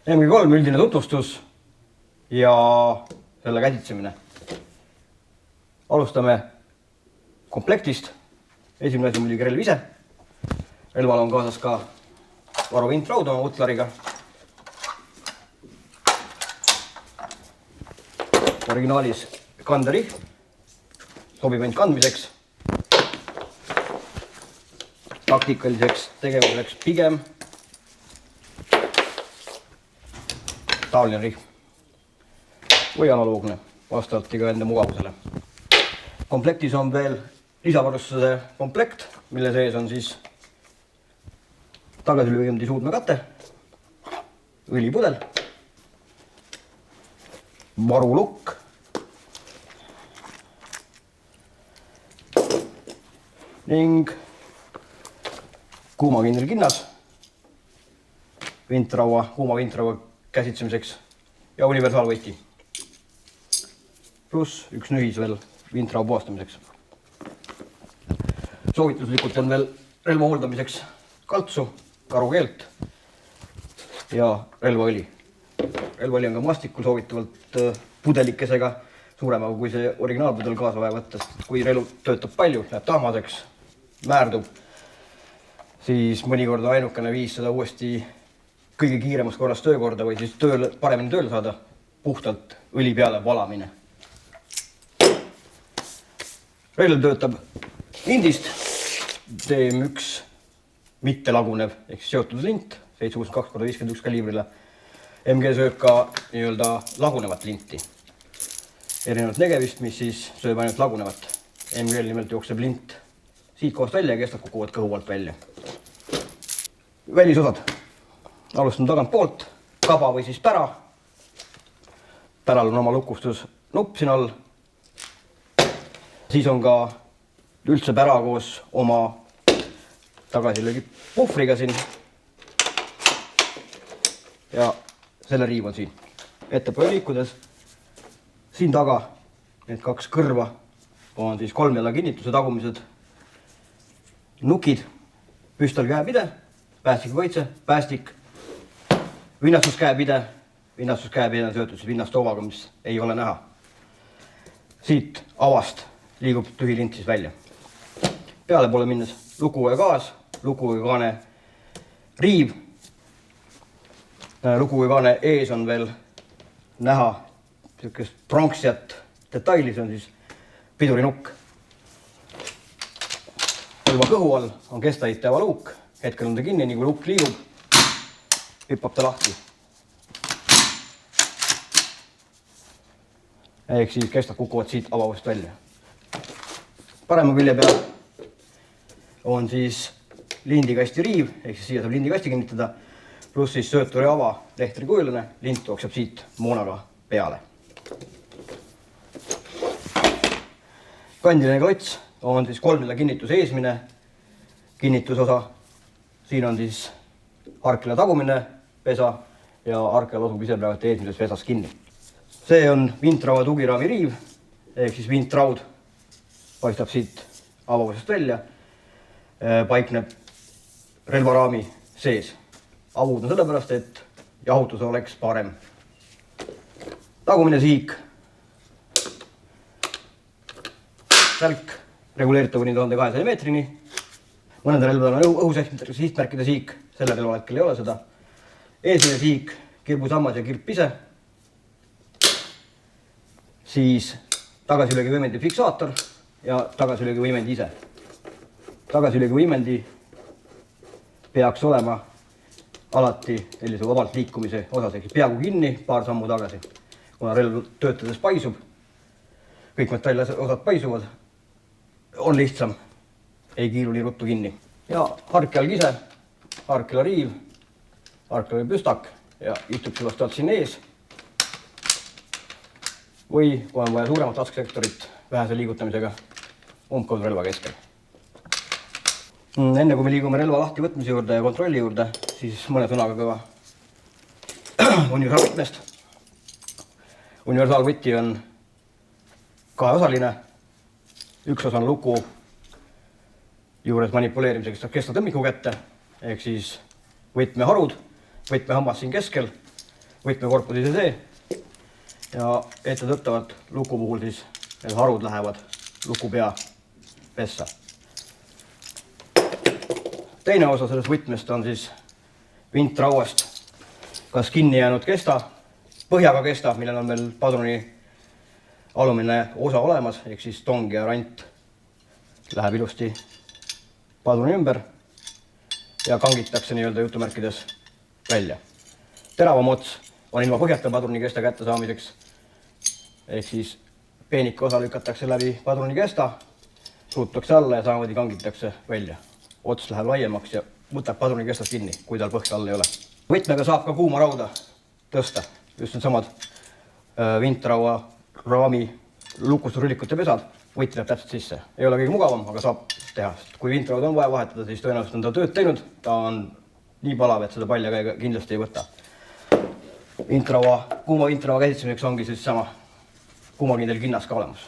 MG3 üldine tutvustus ja selle käsitsemine. Alustame komplektist. Esimene asi muidugi relv ise. Relval on kaasas ka varuvintraud oma utlariga. Originaalis kanderihm. Sobib ainult kandmiseks. Taktikaliseks tegevuseks pigem taoline rihm või analoogne vastavalt iga enda mugavusele. Komplektis on veel lisavarustuse komplekt, mille sees on siis tagasilöögi suudmekate, õlipudel, varulukk, ning kuumakindel kinnas kuuma vintraua käsitsemiseks ja universaalvõti. Pluss üks nühis veel vintrau puhastamiseks. Soovituslikult on veel relva hooldamiseks kaltsu, karukeelt ja relvaõli. Relvaõli on ka mastikul soovitavalt pudelikesega suuremaga kui see originaalpudel kaasa vaja võtta, sest kui relv töötab palju, läheb tahmaseks, määrdub, siis mõnikord on ainukene viis seda uuesti kõige kiiremas korras töökorda või siis paremini tööle saada puhtalt õli peale valamine. Relv töötab lindist, DM1 mitte lagunev ehk seotud lint 762x51 kaliibrile. MG sööb ka nii-öelda lagunevat linti. Erinevalt negevist, mis siis sööb ainult lagunevat. MG nimelt jookseb lint siit kohast välja ja kestab kukuvad kõhu alt välja. Välisosad. Alustame tagant poolt, kaba või siis pära. Päral on oma lukustus nupp siin all. Siis on ka üldse pära koos oma tagasilöögi puhvriga siin. Ja selle riiv on siin. Ettepoole liikudes. Siin taga need kaks kõrva on siis kolmjala kinnituse tagumised nukid, püstol käepide, päästikukaitse, päästik, vinnastuskäepide on seotud siis vinnastoovaga, mis ei ole näha. Siit avast liigub tühi lint siis välja. Peale poole minnes lukuväe gaas, lukuväe kaane riiv. Lukuväe kaane ees on veel näha sellisest pronksiat detaili, see on siis pidurinukk. Relva kõhu all on kestaheitjava luuk, hetkel on ta kinni, nii kui luuk liigub, hüppab ta lahti. Ehk siis kestad kukuvad siit avavust välja. Parema külje peal on siis lindikasti riiv, ehk siis siia saab lindikasti kinnitada, pluss siis sööturi ava lehtri kujuline, lint jookseb siit moonaga peale. Kandiline klots on siis kolmjala kinnituse eesmine kinnitusosa. Siin on siis harkila tagumine pesa ja harkila asub ise praegu eesmises pesas kinni. See on vintraua tugiraami riiv, ehk siis vintraud paistab siit avavusest välja, paikneb relvaraami sees. Avud on sellepärast, et jahutus oleks parem. Tagumine siik, sälk, reguleeritav kuni 1200 meetrini. Mõnede relvadel on õhusihtmärkide siik, selle relval hetkel ei ole seda. Eesmine siik, kirbusammas ja kirp ise. Siis tagasilöögivõimendi fiksaator ja tagasilöögivõimendi ise. Tagasilöögivõimendi peaks olema alati sellise vabalt liikumise osas, ehk peaaegu kinni, paar sammu tagasi. Kuna relv töötades paisub, kõik metalliosad paisuvad, on lihtsam, ei kiiru nii ruttu kinni. Ja harkjalg ise, harkjala riiv, harkjala püstak ja istub see vastavalt siin ees. Või kui on vaja suuremat lasksektorit vähese liigutamisega, umbkaudu relva keskel. Enne kui me liigume relva lahti võtmise juurde ja kontrolli juurde, siis mõne sõnaga ka universaalvõtmest. Universaalvõti on kaheosaline. Üks osa on luku juures manipuleerimisega kesta tõmmiku kätte, ehk siis võtmeharud, võtmehammas siin keskel, võtmekorpus ise see ja ettetöötavalt luku puhul siis need harud lähevad lukupea pessa. Teine osa sellest võtmest on siis vintrauast kas kinni jäänud kesta, põhjaga kesta, millel on veel padruni alumine osa olemas, ehk siis tong ja rant läheb ilusti padruni ümber ja kangitakse nii-öelda jutumärkides välja. Teravam ots on ilma põhjata padruni kesta kätte saamiseks, ehk siis peenike osa lükatakse läbi padruni kesta, suutakse alla ja samamoodi kangitakse välja. Ots läheb laiemaks ja võtab padruni kestast kinni, kui tal põhja all ei ole. Võtmega saab ka kuuma rauda tõsta, just need samad vintraua raami lukustusrüllikute pesad, võit läheb täpselt sisse. Ei ole kõige mugavam, aga saab teha. Kui vintraud on vaja vahetada, siis tõenäoliselt on ta tööd teinud. Ta on nii palav, et seda palja käega kindlasti ei võta. Kuuma vintraua käsitsemiseks ongi siis sama kuumakindel kinnas ka olemas.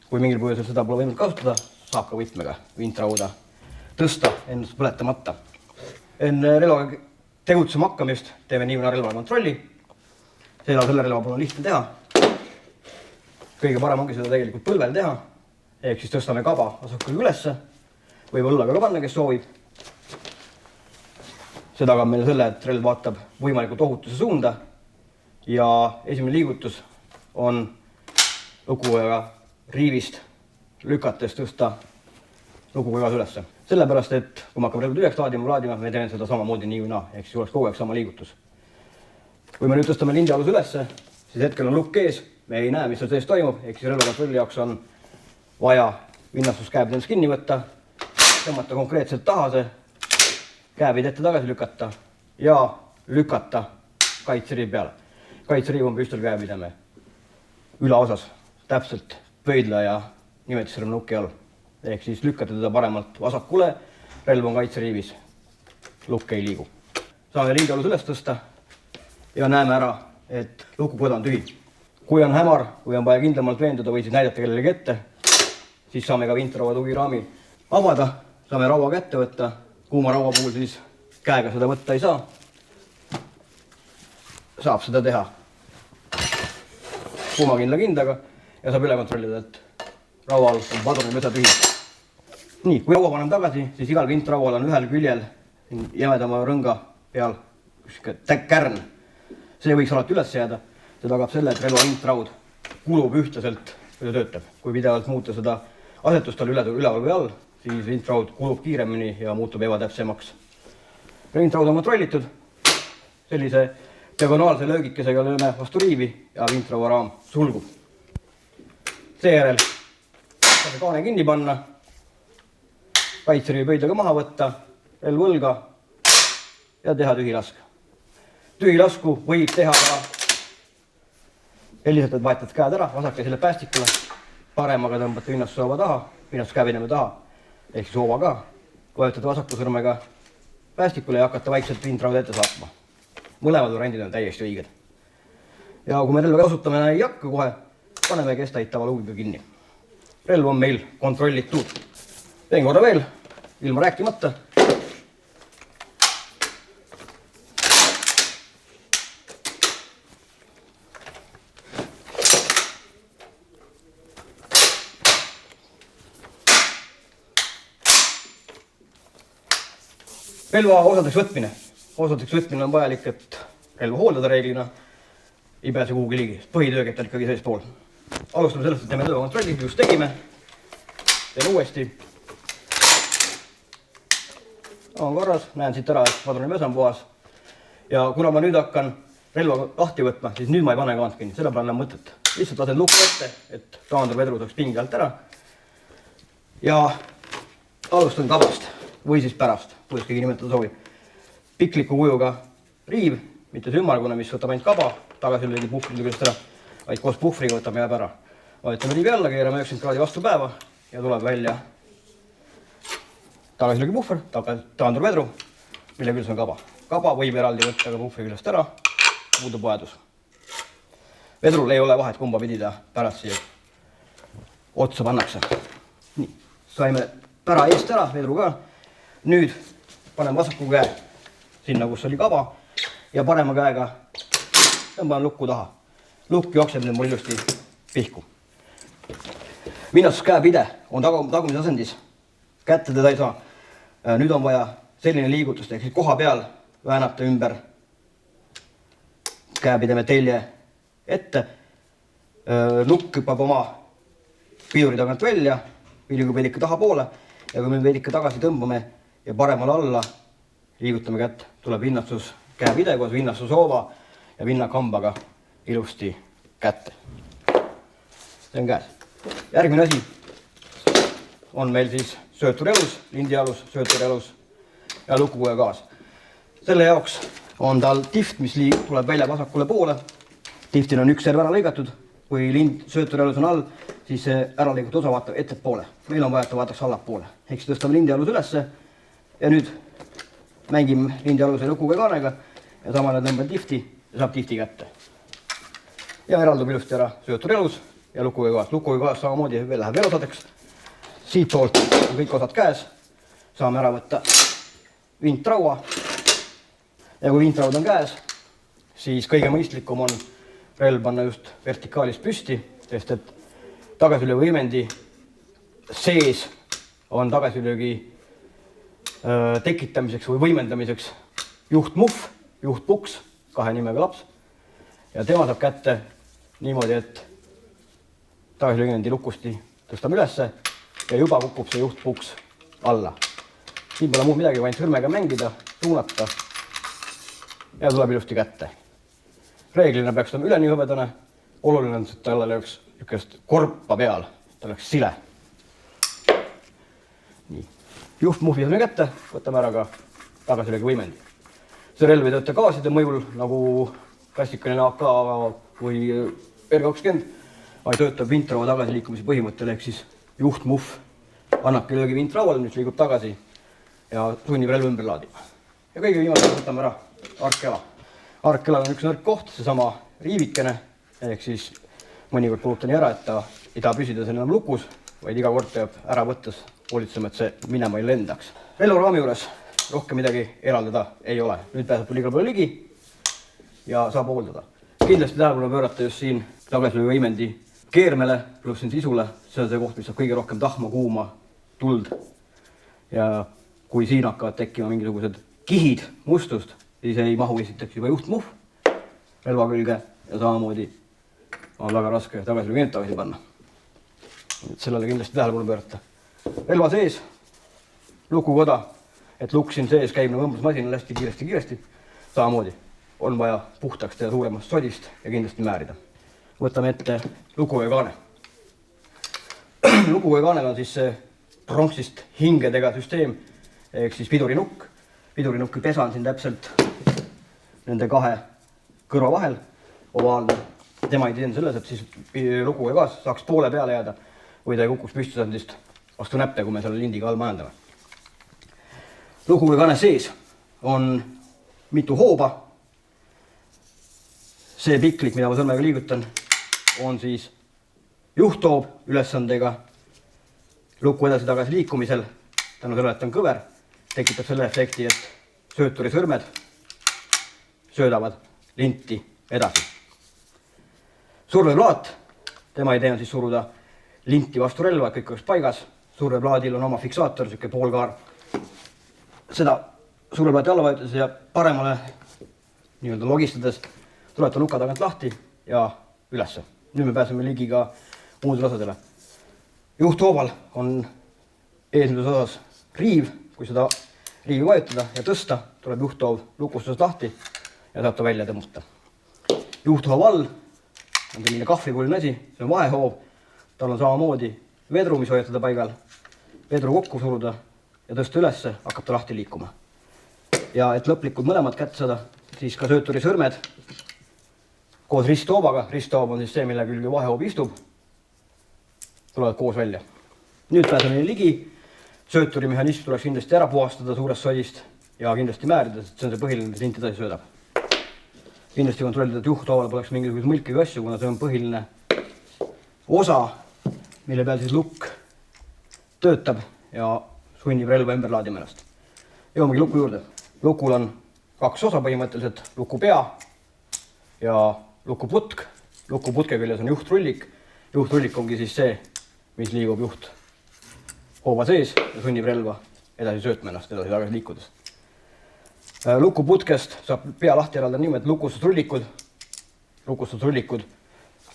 Kui mingil põhjusel seda pole võimalik kasutada, saab ka võtmega vintrauda tõsta ennast põletamata. Enne relvaga tegutsema hakkamist teeme nii mõne relva kontrolli. Selle relva puhul on lihtne teha. Kõige parem ongi seda tegelikult põlvel teha, ehk siis tõstame kaba asakaga ülesse, võib õllaga ka panna, kes soovib. See tagab meile selle, et relv vaatab võimalikult ohutuse suunda ja esimene liigutus on lukukojaga riivist lükates tõsta lukukojas ülesse. Sellepärast, et kui me hakkame relv tühjaks laadima, me teeme seda samamoodi nii või naa, ehk siis oleks kogu aeg sama liigutus. Kui me nüüd tõstame lindi alus ülesse, siis hetkel on lukk ees. Me ei näe, mis seal sees toimub, ehk siis relvakontrolli jaoks on vaja vinnastuskäebid ennast kinni võtta, tõmmata konkreetselt taha see, käebid ette tagasi lükata ja lükata kaitseriiv peale. Kaitseriiv on püstolkäe, mida me ülaosas täpselt pöidla ja nimetisrõm nuki all. Ehk siis lükkate teda paremalt vasakule, relv on kaitseriivis, lukk ei liigu. Saame lindi alus üles tõsta ja näeme ära, et lukukoda on tühi. Kui on hämar, kui on vaja kindlamalt veenduda või siis näidata kellelegi ette, siis saame ka vintraua tugiraami avada, saame raua kätte võtta. Kuuma raua puhul siis käega seda võtta ei saa. Saab seda teha kuumakindla kindaga ja saab üle kontrollida, et raual on padrunipesa tühi. Nii, kui raua paneme tagasi, siis igal vintraual on ühel küljel jämedama rõnga peal kärn. See võiks alati üles jääda. See tagab selle, et relva vintraud kulub ühtlaselt, kui ta töötab. Kui pidevalt muuta seda asetust tal üleval või all, siis vintraud kulub kiiremini ja muutub ebatäpsemaks. Vintraud on kontrollitud. Sellise diagonaalse löögikesega lööme vastu riivi ja vintraua raam sulgub. Seejärel saame kaane kinni panna, kaitseriivi pöidlaga maha võtta, relv õlga ja teha tühilask. Tühilasku võib teha ka selliselt, et vahetad käed ära, vasakkäisele päästikule, paremaga tõmbate vinnastushoova taha, vinnastuskäevideme taha, ehk siis hoova ka, vajutate vasakusõrmega päästikule ja hakkate vaikselt vintrauda ette saatma. Mõlemad variandid on täiesti õiged. Ja kui me relva kasutame ei hakka kohe, paneme kestaid tavaluugiga kinni. Relv on meil kontrollitud. Teen korra veel, ilma rääkimata. Relva osadeks võtmine. Osadeks võtmine on vajalik, et relva hooldada reeglina ei pääse kuhugi ligi. Põhitöö käib tal ikkagi sees pool. Alustame sellest, et teeme relvakontrolli, just tegime. Teen uuesti. On korras, näen siit ära, et padrunipesa on puhas. Ja kuna ma nüüd hakkan relva lahti võtma, siis nüüd ma ei pane kaant kinni. Selle peale on mõtet. Lihtsalt lasen lukku ette, et taandur vedru saaks pingi alt ära. Ja alustan kabast või siis pärast, kuidas keegi nimetada soovib. Pikliku kujuga riiv, mitte see ümmargune, mis võtab ainult kaba, tagasi lõigi puhvride küljest ära, vaid koos puhvriga võtab jääb ära. Vajutame riivi alla, keerame 90 kraadi vastu päeva ja tuleb välja tagasi lõigi puhver, taandur vedru, mille küljes on kaba. Kaba võib eraldi võtta ka puhvri küljest ära, puudub vajadus. Vedrul ei ole vahet, kumba pidi ta pärast siia otsa pannakse. Nii, saime pära eest ära, vedru ka. Nüüd panen vasaku käe sinna, kus oli kaba ja parema käega tõmban lukku taha. Lukk jookseb nüüd mul ilusti pihku. Vinnastuskäepide on tagumises asendis. Kätte teda ei saa. Nüüd on vaja selline liigutust, ehk siis koha peal väänata ümber käepideme telje ette. Lukk hüppab oma piduri tagant välja, liigub veidike tahapoole ja kui me veidike tagasi tõmbame ja paremale alla liigutame kätt, tuleb vinnastus käepide koos vinnastushoova ja vinnakambaga ilusti kätte. See on käes. Järgmine asi on meil siis sööturelus, lindialus, sööturelus ja lukukuja gaas. Selle jaoks on tal tift, mis tuleb välja vasakule poole. Tiftil on üks serv ära lõigatud. Kui lind sööturelus on all, siis see ära lõigatud osa vaatab ettepoole. Meil on vaja, et ta vaataks allapoole. Ehk siis tõstame lindialus ülesse ja nüüd mängime lindialuse lukukuja kaanega ja samale tõmban tifti ja saab tifti kätte. Ja eraldub ilusti ära sööturelus ja lukukuja gaas. Lukukuja gaas samamoodi läheb veel osadeks. Siit poolt on kõik osad käes. Saame ära võtta vintraua. Ja kui vintraud on käes, siis kõige mõistlikum on relv panna just vertikaalis püsti, sest et tagasilöövõimendi sees on tagasilöögi tekitamiseks või võimendamiseks juhtmuhv, juhtpuks, 2 nimega laps. Ja tema saab kätte niimoodi, et tagasilöövõimendi lukusti tõstame ülesse ja juba kukub see juhtpuks alla. Siin pole muud midagi, vaid sõrmega mängida, suunata ja tuleb ilusti kätte. Reeglina peaks ta üleni hõbedane. Oluline on, et tal oleks korpa peal, ta oleks sile. Nii. Juhtmuhvi saame kätte, võtame ära ka tagasilöögi võimendi. See relv ei tööta gaaside mõjul, nagu klassikaline AK või R20, vaid töötab vintraua tagasiliikumise põhimõttel, ehk siis juhtmuhv annabki löögi vintraual, mis liigub tagasi ja sunnib relv ümber laadima. Ja kõige viimasel võtame ära arkkela. Arkkelal on üks nõrk koht, seesama riivikene, ehk siis mõnikord puuduta nii ära, et ta ei taha püsida seal enam lukus, vaid iga kord peab ära võttes hoolitsema, et see minema ei lendaks. Relvaraami juures rohkem midagi eraldada ei ole. Nüüd pääseb liiga palju ligi ja saab hooldada. Kindlasti tähelepanu pöörata just siin tagasilöövõimendi keermele, pluss siin sisule. See on see koht, mis saab kõige rohkem tahma, kuuma, tuld. Ja kui siin hakkavad tekkima mingisugused kihid mustust, siis ei mahu esiteks juba juhtmuhv relva külge ja samamoodi on väga raske tagasilöövõimet tagasi panna. Sellele kindlasti tähelepanu pöörata. Relva sees, lukukoda, et lukk siin sees käib nagu õmblusmasinal hästi kiiresti. Samamoodi on vaja puhtaks teha suuremast sodist ja kindlasti määrida. Võtame ette lukukuja kaane. Lukukuja kaanel on siis see pronksist hingedega süsteem, ehk siis pidurinukk. Pidurinukki pesa on siin täpselt nende 2 kõrva vahel, ovaalne. Tema idee on selles, et siis lukukuja gaas saaks poole peale jääda või ta ei kukuks püstusandist vastu näppe, kui me selle lindiga all majandame. Lukukuja kaane sees on mitu hooba. See piklik, mida ma sõrmega liigutan, on siis juhthoob ülesandega luku edasi-tagasi liikumisel. Tänu sellele, et on kõver, tekitab selle efekti, et sööturi sõrmed söödavad linti edasi. Surveplaat, tema idee on siis suruda linti vastu relva, kõik oleks paigas. Surveplaadil on oma fiksaator, siuke poolkaar. Seda surveplaati alla vajutades ja paremale nii-öelda logistades tuleta luka tagant lahti ja ülesse. Nüüd me pääseme ligi ka muudele osadele. Juhthooval on eesmises osas riiv, kui seda riivi vajutada ja tõsta, tuleb juhthoov lukustusest lahti ja saab ta välja tõmmata. Juhthoov all on selline kahvikuline asi, see on vahehoov, tal on samamoodi vedru, mis hoiatada paigal, vedru kokku suruda ja tõsta ülesse, hakkab ta lahti liikuma. Ja et lõplikud mõlemad kätte saada, siis ka sööturi sõrmed koos risthoobaga, risthoob on siis see, mille külge vahehoob istub, tulevad koos välja. Nüüd pääseme ligi. Sööturi mehhanism tuleks kindlasti ära puhastada suurest sodist ja kindlasti määrida, sest see on see põhiline, mis lint edasi söödab. Kindlasti kontrollida, et juhthoovale poleks mingisuguse mõlki või asju, kuna see on põhiline osa, mille peal siis lukk töötab ja sunnib relva ümber laadima ennast. Jõuamegi luku juurde. Lukul on 2 osa põhimõtteliselt, luku pea ja lukuputk. Lukuputke küljes on juhtrullik. Juhtrullik ongi siis see, mis liigub juht hoova sees ja sunnib relva edasi söötma ennast edasi tagasi liikudes. Lukuputkest saab pea lahti eraldada niimoodi, et lukustusrullikud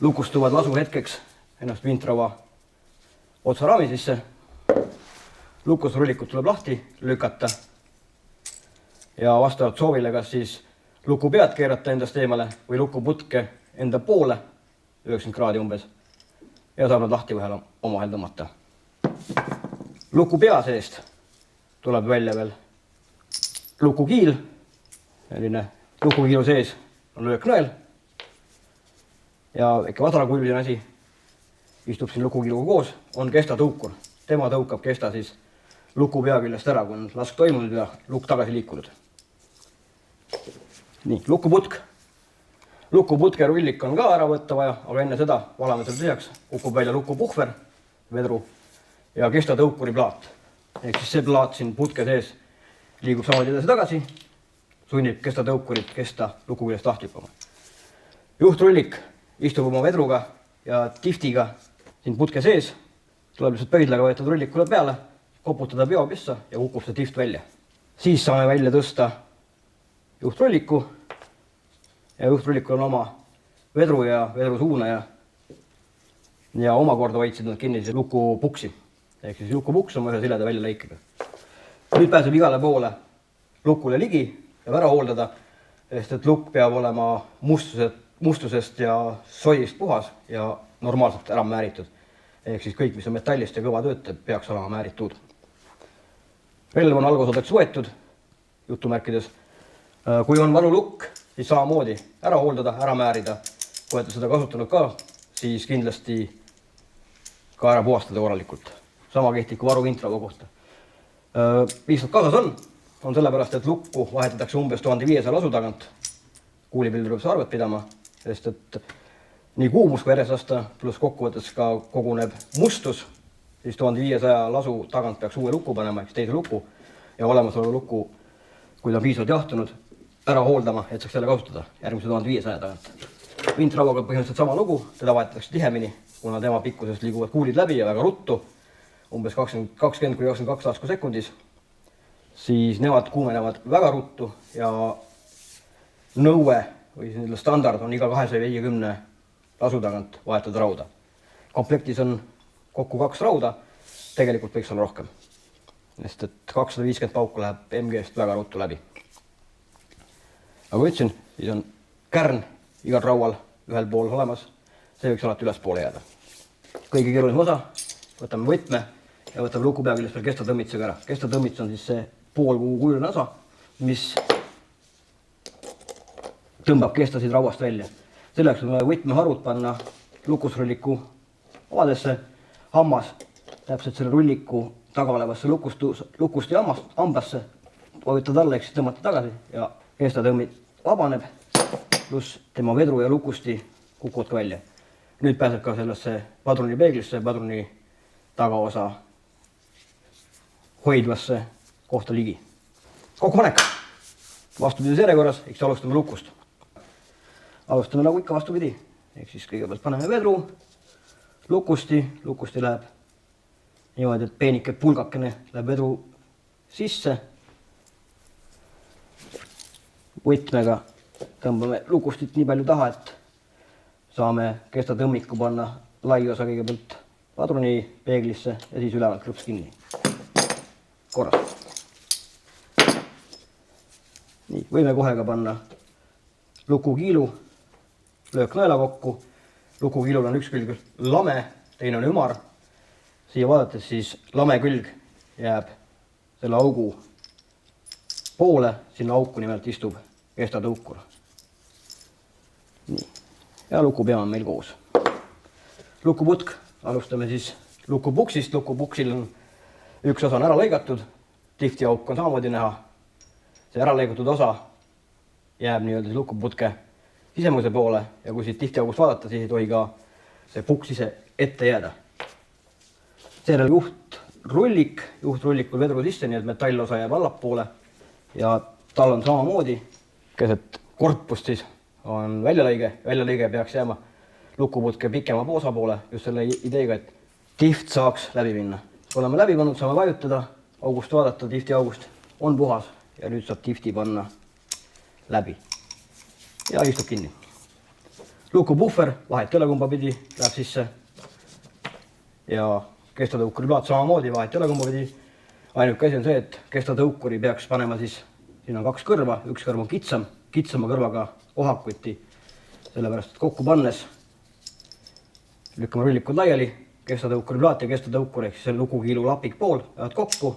lukustuvad lasu hetkeks ennast vintrava otsaraami sisse. Lukustusrullikud tuleb lahti lükata ja vastavalt soovile kas siis luku pead keerata endast eemale või lukuputke enda poole 90 kraadi umbes ja saab nad lahti omavahel tõmmata. Luku pea seest tuleb välja veel lukukiil. Lukukiilu sees on lööknõel ja ikka vadrakujuline asi istub siin lukukiiluga koos, on kestatõukur. Tema tõukab kesta siis luku pea küljest ära, kui on lask toimunud ja lukk tagasi liikunud. Nii, lukuputk. Lukuputke rullik on ka ära võtta vaja, aga enne seda valame selle tühjaks, kukub välja lukupuhver, vedru ja kestatõukuri plaat. Ehk siis see plaat siin putke sees liigub samamoodi edasi tagasi, sunnib kestatõukurit kesta luku küljest lahti hüppama. Juhtrullik istub oma vedruga ja tiftiga siin putke sees, tuleb lihtsalt pöidlaga võetud rullikule peale, koputada peopissa ja kukub see tift välja. Siis saame välja tõsta juhtrulliku ja juhtrullikul on oma vedru ja vedru suunaja ja omakorda hoidsid nad kinni siis lukupuksi. Ehk siis lukupuks on ühe sileda välja lõikega. Nüüd pääseb igale poole lukule ligi ja ära hooldada, sest et lukk peab olema mustusest ja soist puhas ja normaalselt ära määritud. Ehk siis kõik, mis on metallist ja kõva töötab, peaks olema määritud. Relv on algusodaks võetud, jutumärkides. Kui on vanu lukk, siis samamoodi ära hooldada, ära määrida. Kui olete seda kasutanud ka, siis kindlasti ka ära puhastada korralikult. Sama kehtib kui varu vintrava kohta. Lihtsalt kaasas on sellepärast, et lukku vahetatakse umbes 1500 lasu tagant. Kuulipildi tuleb see arvet pidama, sest et nii kuumus kui eresasta, pluss kokkuvõttes ka koguneb mustus, siis 1500 lasu tagant peaks uue lukku panema, eks teise lukku ja olemasoleva lukku, kui ta on piisavalt jahtunud, ära hooldama, et saaks selle kasutada järgmise 1500 tagant. Vintravaga põhimõtteliselt sama lugu, teda vahetatakse tihemini, kuna tema pikkusest liiguvad kuulid läbi ja väga ruttu, umbes 20–22 lasku sekundis, siis nemad kuumenevad väga ruttu ja nõue või standard on iga 250 lasu tagant vahetada rauda. Komplektis on kokku 2 rauda, tegelikult võiks olla rohkem, sest et 250 pauku läheb MG-st väga ruttu läbi. Nagu ütlesin, siis on kärn igal raual ühel pool olemas, see võiks alati üles poole jääda. Kõige keerulisem osa, võtame võtme ja võtame luku pea küljest veel kestatõmmitsega ära. Kestatõmmits on siis see poolkujuline osa, mis tõmbab kestasid rauast välja. Selleks on võtmeharud panna lukusrulliku avadesse, hammas täpselt selle rulliku taga olevasse lukust ja hambasse, vajutad alla, eks tõmmata tagasi ja kestatõmmit vabaneb, pluss tema vedru ja lukusti kukuvad ka välja. Nüüd pääseb ka sellesse padruni peeglisse, padruni tagaosa hoidvasse kohta ligi. Kokkupanek. Vastupidi järjekorras, eks alustame lukust. Alustame nagu ikka vastupidi. Ehk siis kõigepealt paneme vedru, lukusti läheb niimoodi, et peenike pulgakene läheb vedru sisse. Võtmega tõmbame lukustit nii palju taha, et saame kestatõmmiku panna lai osa kõigepealt padruni peeglisse ja siis ülevalt krõps kinni. Korras. Nii, võime kohe ka panna lukukiilu, lööknõela kokku. Lukukiilul on üks külg lame, teine on ümar. Siia vaadates siis lame külg jääb selle augu poole, sinna auku nimelt istub kestatõukur. Nii. Ja lukupea on meil koos. Lukuputk, alustame siis lukupuksist. Lukupuksil on üks osa on ära lõigatud, tifti auk on samamoodi näha. See ära lõigatud osa jääb nii-öelda lukuputke sisemuse poole ja kui siit tifti august vaadata, siis ei tohi ka see puks ise ette jääda. Seejärel juhtrullikul vedru sisse, nii et metallosa jääb allapoole ja tal on samamoodi keset korpust siis on väljalõige peaks jääma lukuputke pikema osa poole just selle ideega, et tiht saaks läbi minna. Kui oleme läbi pannud, saame vajutada, august vaadata, tihti august on puhas ja nüüd saab tihti panna läbi ja istub kinni. Lukupuhver, vahet ei ole kumba pidi, läheb sisse ja kestatõukuri plaat samamoodi, vahet ei ole kumba pidi. Ainuke asi on see, et kestatõukuri peaks panema siis, siin on 2 kõrva, üks kõrv on kitsama kõrvaga kohakuti, sellepärast et kokku pannes lükkame rullikud laiali, kestatõukuri plaat ja kestatõukur ehk see lukukiilu lapik pool lähevad kokku,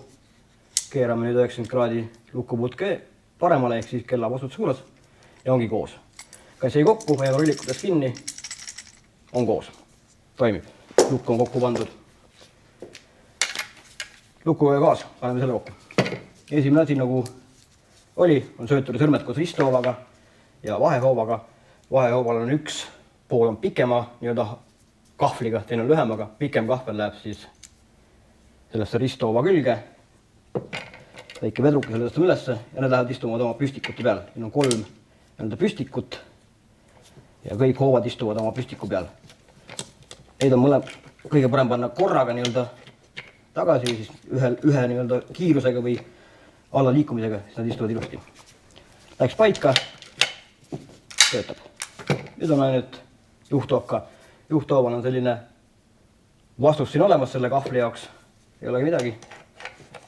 keerame nüüd 90 kraadi lukuputke paremale ehk siis kella vastutuse suunas ja ongi koos. Kas jäi kokku, hoiame rullikutest kinni, on koos, toimib, lukk on kokku pandud. Lukuga gaas, paneme selle kokku. Esimene asi nagu oli, on sööturi sõrmed koos risthoovaga ja vahehoovaga. Vahehooval on üks pool on pikema nii-öelda kahvliga, teine on lühemaga. Pikem kahvel läheb siis sellesse risthoova külge. Väike vedruke selle tõstame ülesse ja need lähevad istuvad oma püstikuti peal. Siin on 3 nii-öelda püstikut ja kõik hoovad istuvad oma püstiku peal. Neid on kõige parem panna korraga nii-öelda tagasi siis ühe nii-öelda kiirusega või alla liikumisega, siis nad istuvad ilusti. Läks paika, töötab. Nüüd on ainult juhthoovka. Juhthooval on selline vastus siin olemas selle kahvli jaoks. Ei olegi midagi.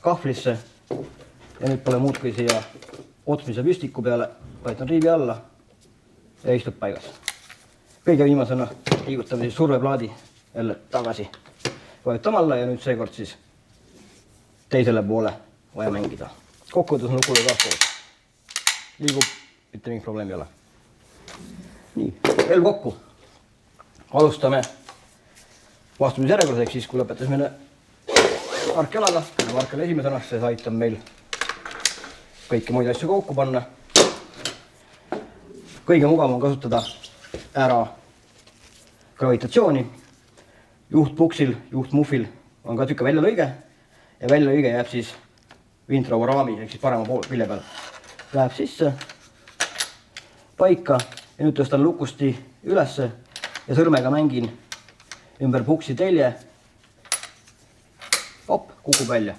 Kahvlisse ja nüüd pole muud kui siia otsmise püstiku peale, vaid on riivi alla ja istub paigas. Kõige viimasena liigutame siis surveplaadi jälle tagasi. Vajutame alla ja nüüd seekord siis teisele poole vaja mängida. Kokkuvõttes on lukuga gaas koos. Liigub, mitte mingi probleemi ei ole. Nii, veel kokku. Alustame vastumise järjekorras, ehk siis kui lõpetasime varkjalaga, varkjala esimesena, see aitab meil kõiki muid asju kokku panna. Kõige mugav on kasutada ära gravitatsiooni. Juhtpuksil, juhtmuffil on ka tükka väljalõige ja väljalõige jääb siis vintraua raami ehk siis parema pool külje peal. Läheb sisse, paika ja nüüd tõstan lukusti ülesse ja sõrmega mängin ümber puksi telje. Hop, kukub välja.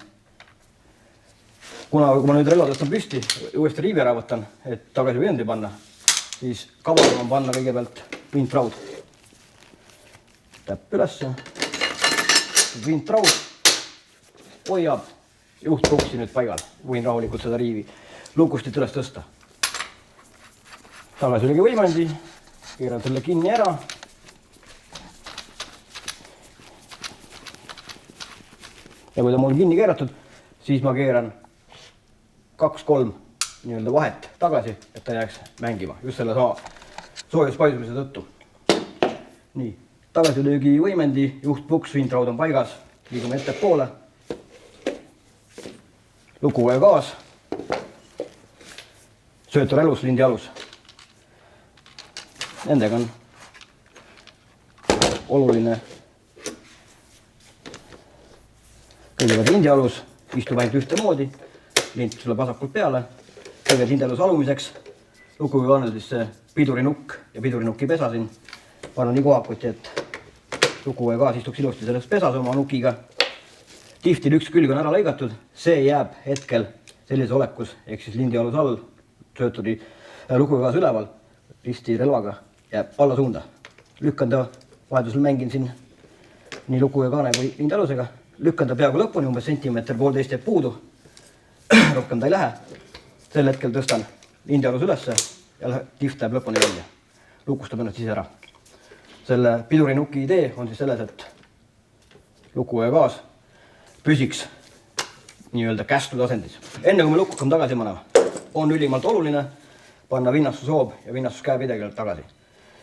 Kuna kui ma nüüd relva tõstan püsti, uuesti riivi ära võtan, et tagasi vööndi panna, siis kavalam on panna kõigepealt vintraud. Täpp ülesse, vintraud hoiab juhtpuksi nüüd paigal. Võin rahulikult seda riivi lukustit üles tõsta. Tagasi oligi võimendi, keeran selle kinni ära. Ja kui ta mul kinni keeratud, siis ma keeran 2-3 nii-öelda vahet tagasi, et ta jääks mängima just selle soojuspaisumise tõttu. Nii, tagasilöögi võimendi, juhtpuks, vintraud on paigas, liigume ette poole. Lukuga gaas, söötur elus, lindi alus. Nendega on oluline kõigepealt lindi alus, istub ainult ühte moodi, lind tuleb vasakult peale, kõigepealt lindi alus alumiseks, lukuga on siis see pidurinukk ja pidurinuki pesa siin, panen nii kohakuti, et lukuga gaas istuks ilusti selles pesas oma nukiga. Tihtil üks külg on ära lõigatud, see jääb hetkel sellises olekus, ehk siis lindi alus all, sööturi lukuga gaas üleval, risti relvaga jääb alla suunda. Lükkan ta, vahetusel mängin siin nii lukuga kaane kui lindi alusega. Lükkan ta peaaegu lõpuni, umbes sentimeeter, 1,5 jääb puudu. Rohkem ta ei lähe. Sel hetkel tõstan lindi alus ülesse ja tiht läheb lõpuni välja. Lukustab ennast ise ära. Selle pidurinuki idee on siis selles, et lukuga gaas püsiks nii-öelda kästud asendis. Enne kui me lukukam tagasi panema, on ülimalt oluline panna vinnastusoob ja vinnastuskäe pidevalt tagasi.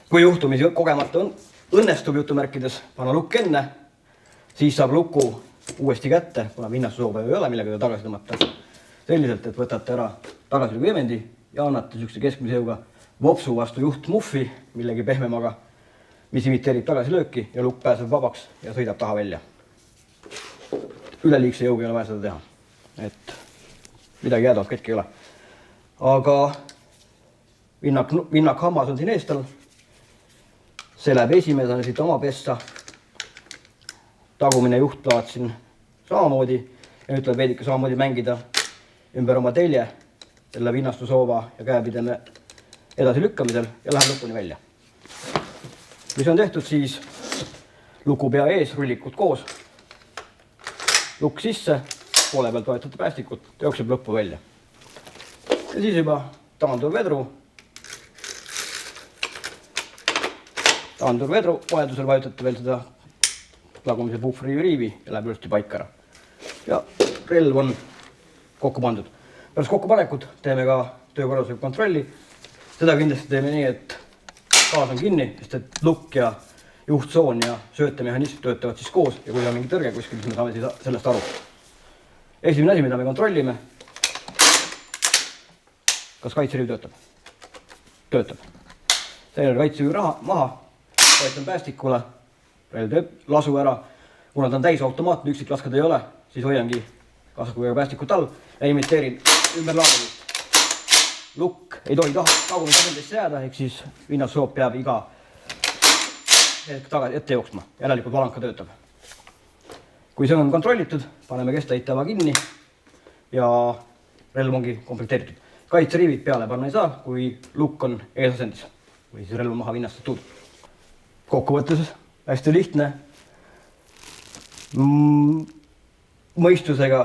Kui juhtumisi kogemata õnnestub jutumärkides panna lukk enne, siis saab luku uuesti kätte, kuna vinnastusoob ei ole, millega ta tagasi tõmmata. Selliselt, et võtate ära tagasi võimendi ja annate sükse keskmise jõuga vopsu vastu juhtmuffi millegi pehmemaga, mis imiteerib tagasi lööki ja lukk pääseb vabaks ja sõidab taha välja. Üleliigse jõuga ei ole vaja seda teha, et midagi jäädavat ketki ei ole. Aga vinnak hammas on siin eestal. See läheb esimesena siit oma pessa. Tagumine juhtplaat siin samamoodi ja nüüd tuleb veidike samamoodi mängida ümber oma telje selle vinnastusoova ja käepideme edasi lükkamisel ja läheb lõpuni välja. Mis on tehtud, siis luku pea ees, rullikud koos, lukk sisse, poole pealt vajutate päästikut, jookseb lõppu välja. Ja siis juba taandur vedru, vajadusel vajutate veel seda tagumise puhvri riivi ja läheb ilusti paika ära. Ja relv on kokku pandud. Pärast kokkupanekut teeme ka töökorraldusega kontrolli. Seda kindlasti teeme nii, et gaas on kinni, sest et lukk ja juhtsoon ja söötemehhanism töötavad siis koos ja kui on mingi tõrge kuskil, siis me saame siis sellest aru. Esimene asi, mida me kontrollime, kas kaitseriiv töötab. Töötab. Teine kaitseriiv maha, vajutan päästikule, relv teeb lasu ära. Kuna ta on täis automaatne, üksik lasked ei ole, siis hoiangi kasakuga päästikut all ja imiteerin ümber laadumist. Lukk ei tohi tagumise asendisse jääda, ehk siis vinnassoop peab iga hetk tagasi ette jooksma. Järelikult valanka töötab. Kui see on kontrollitud, paneme kestaitava kinni ja relv ongi komplekteeritud. Kaitseriivid peale panna ei saa, kui lukk on eesasendis või siis relv maha vinnastatud. Kokkuvõttes hästi lihtne, mõistusega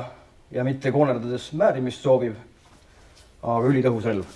ja mitte koonerdades määrimist sooviv, aga ülitõhus relv.